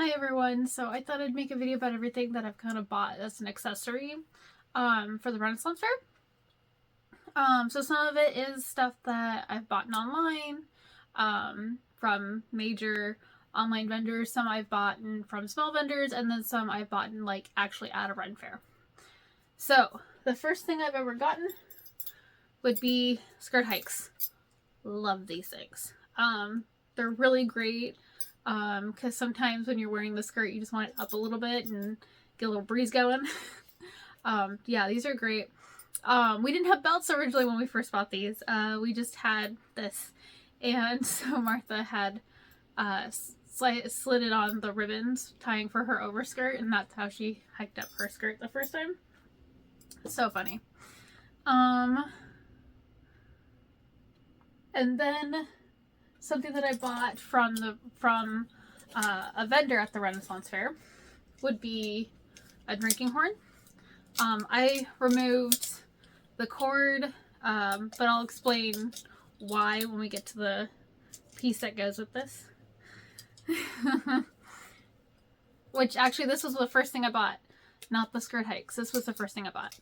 Hi everyone, so I thought I'd make a video about everything that I've kind of bought as an accessory for the Renaissance Fair. So some of it is stuff that I've bought online from major online vendors, some I've bought from small vendors, and then some I've bought like actually at a Ren Fair. So the first thing I've ever gotten would be skirt hikes. Love these things. They're really great because sometimes when you're wearing the skirt you just want it up a little bit and get a little breeze going. Yeah, these are great. We didn't have belts originally when we first bought these. We just had this, and so Martha had slid it on the ribbons tying for her overskirt, and that's how she hiked up her skirt the first time. So funny. And then something that I bought from a vendor at the Renaissance Fair would be a drinking horn. I removed the cord, but I'll explain why when we get to the piece that goes with this. Which actually, this was the first thing I bought, not the skirt hikes. This was the first thing I bought.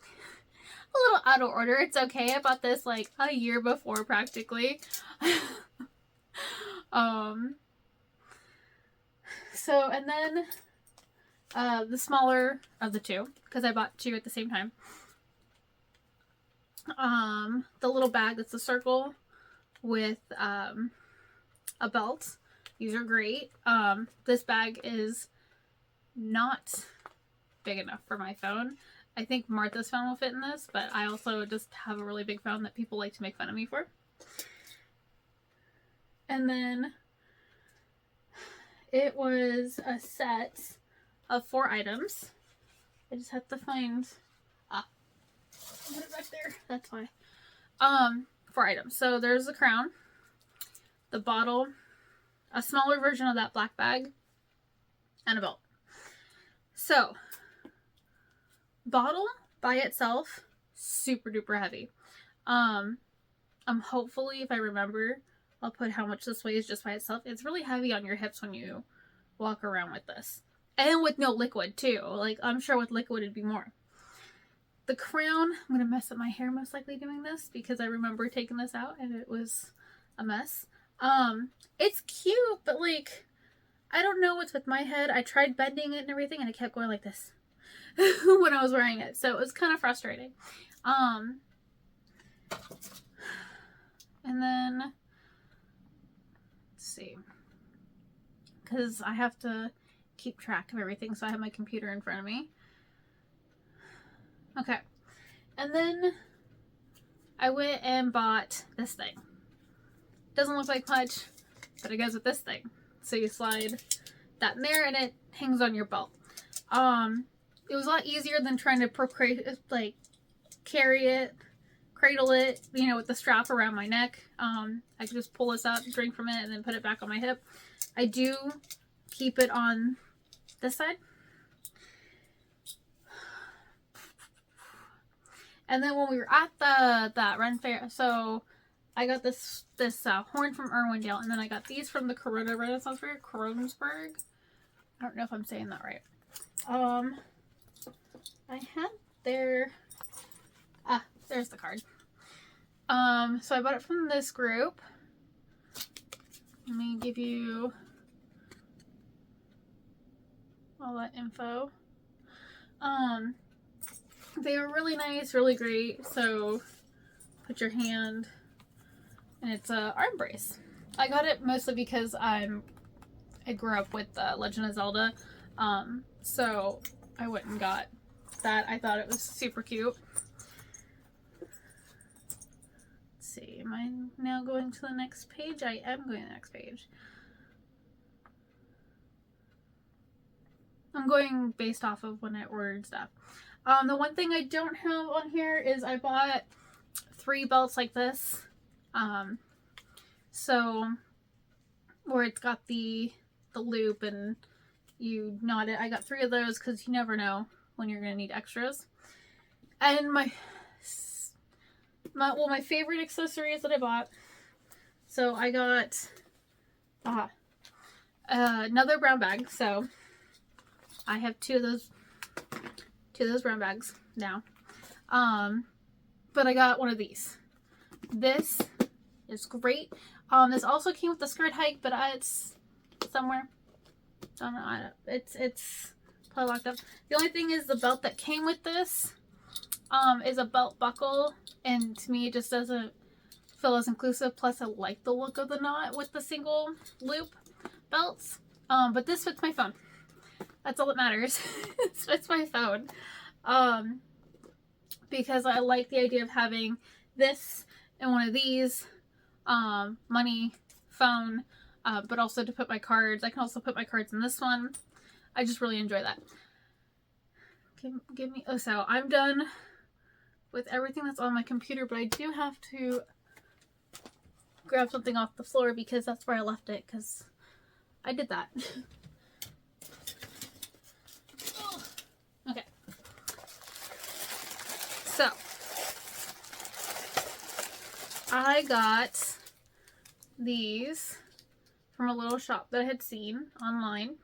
A little out of order. It's okay. I bought this like a year before practically. So, and then the smaller of the two, because I bought two at the same time. The little bag that's a circle with a belt. These are great. This bag is not big enough for my phone. I think Martha's phone will fit in this, but I also just have a really big phone that people like to make fun of me for. And then it was a set of 4 items. I just have to find put it back there. That's why. 4 items. So there's the crown, the bottle, a smaller version of that black bag, and a belt. So bottle by itself, super duper heavy. Hopefully, if I remember, I'll put how much this weighs just by itself. It's really heavy on your hips when you walk around with this. And with no liquid, too. Like, I'm sure with liquid it'd be more. The crown, I'm going to mess up my hair most likely doing this because I remember taking this out and it was a mess. It's cute, but like, I don't know what's with my head. I tried bending it and everything and it kept going like this when I was wearing it. So it was kind of frustrating. And then, let's see. Because I have to keep track of everything, so I have my computer in front of me. Okay. And then I went and bought this thing. Doesn't look like much, but it goes with this thing. So you slide that in there and it hangs on your belt. It was a lot easier than trying to carry it, cradle it, you know, with the strap around my neck. I could just pull this up, drink from it, and then put it back on my hip. I do keep it on this side. And then when we were at that Ren Fair, so I got this horn from Irwindale, and then I got these from the Corona Renaissance Fair, Kronsberg. I don't know if I'm saying that right. I had there's the card. So I bought it from this group. Let me give you all that info. They were really nice, really great. So put your hand, and it's a arm brace. I got it mostly because I grew up with Legend of Zelda, so I went and got that. I thought it was super cute. Let's see, am I now going to the next page? I am going to the next page. I'm going based off of when I ordered stuff. The one thing I don't have on here is I bought 3 belts like this. So where it's got the loop and you knot it. I got 3 of those because you never know when you're gonna need extras. And my favorite accessories that I bought. So I got another brown bag. So I have two of those brown bags now. But I got one of these. This is great. This also came with the skirt hike, but it's somewhere. Don't know. It's probably locked up. The only thing is the belt that came with this is a belt buckle, and to me it just doesn't feel as inclusive. Plus I like the look of the knot with the single loop belts. But this fits my phone. That's all that matters. It fits my phone. Because I like the idea of having this and one of these, money, phone, but also to put my cards. I can also put my cards in this one. I just really enjoy that. Give me, oh, so I'm done with everything that's on my computer, but I do have to grab something off the floor because that's where I left it, because I did that. Okay. So, I got these from a little shop that I had seen online.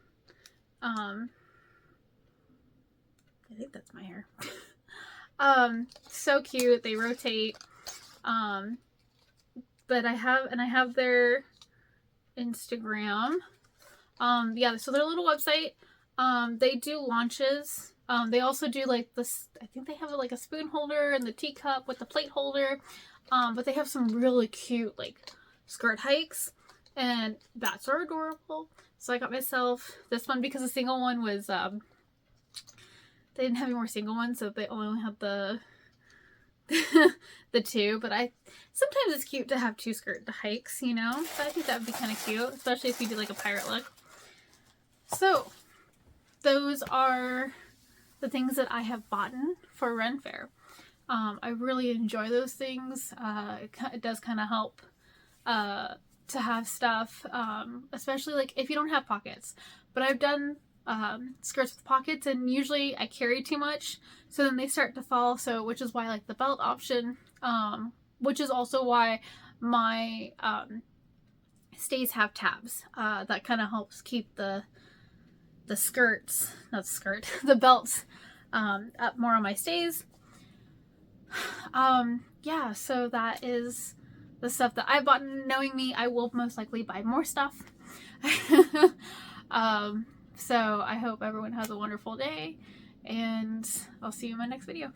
I think that's my hair. So cute. They rotate. But I have their Instagram. Yeah, so their little website. They do launches. They also do like this, I think they have like a spoon holder and the teacup with the plate holder. But they have some really cute like skirt hikes, and bats are adorable. So I got myself this one because the single one was, they didn't have any more single ones, so they only had the the two. But sometimes it's cute to have two skirt hikes, you know? So I think that would be kind of cute, especially if you do like a pirate look. So those are the things that I have bought for Ren Fair. I really enjoy those things. It does kind of help to have stuff, especially like if you don't have pockets. But I've done skirts with pockets, and usually I carry too much, so then they start to fall. So, which is why I like the belt option, which is also why my stays have tabs. That kind of helps keep the skirts, not the skirt, the belts up more on my stays. Yeah, so that is the stuff that I bought. Knowing me, I will most likely buy more stuff. So I hope everyone has a wonderful day, and I'll see you in my next video.